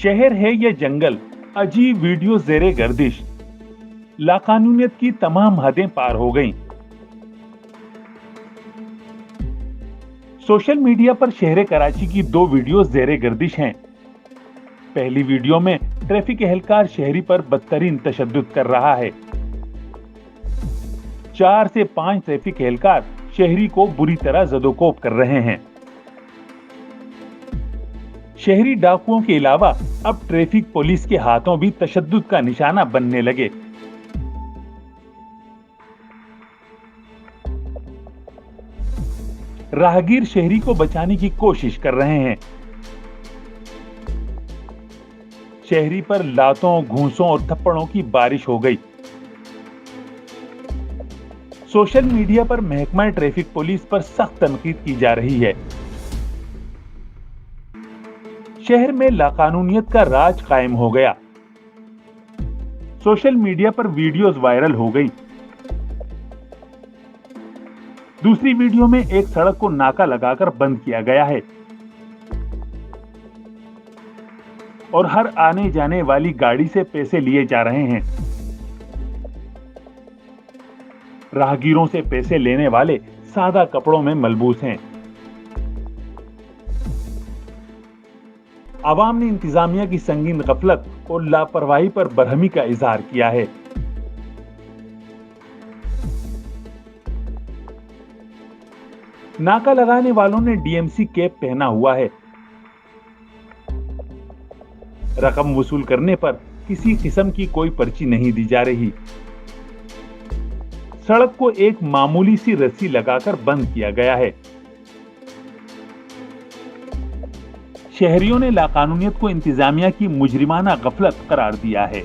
शहर है या जंगल, अजीब वीडियो ज़ेरे गर्दिश। लाकानूनियत की तमाम हदें पार हो गईं। सोशल मीडिया पर शहर कराची की 2 वीडियो ज़ेरे गर्दिश हैं। पहली वीडियो में ट्रैफिक एहलकार शहरी पर बदतरीन तशद्दुद कर रहा है। 4 से 5 ट्रैफिक एहलकार शहरी को बुरी तरह जदोकोब कर रहे हैं। शहरी डाकुओं के अलावा अब ट्रैफिक पुलिस के हाथों भी तशद्दुद का निशाना बनने लगे। राहगीर शहरी को बचाने की कोशिश कर रहे हैं। शहरी पर लातों, घूंसों और थप्पड़ों की बारिश हो गई। सोशल मीडिया पर महकमा ट्रैफिक पुलिस पर सख्त तनकीद की जा रही है। शहर में लाकानूनियत का राज कायम हो गया। सोशल मीडिया पर वीडियोस वायरल हो गई। दूसरी वीडियो में एक सड़क को नाका लगाकर बंद किया गया है और हर आने जाने वाली गाड़ी से पैसे लिए जा रहे हैं। राहगीरों से पैसे लेने वाले सादा कपड़ों में मलबूस हैं। आवाम ने इंतजामिया की संगीन गफलत और लापरवाही पर बरहमी का इजहार किया है। नाका लगाने वालों ने डीएमसी कैप पहना हुआ है। रकम वसूल करने पर किसी किस्म की कोई पर्ची नहीं दी जा रही। सड़क को एक मामूली सी रस्सी लगाकर बंद किया गया है। शहरियों ने लाकानूनियत को इंतजामिया की मुजरिमाना गफलत करार दिया है।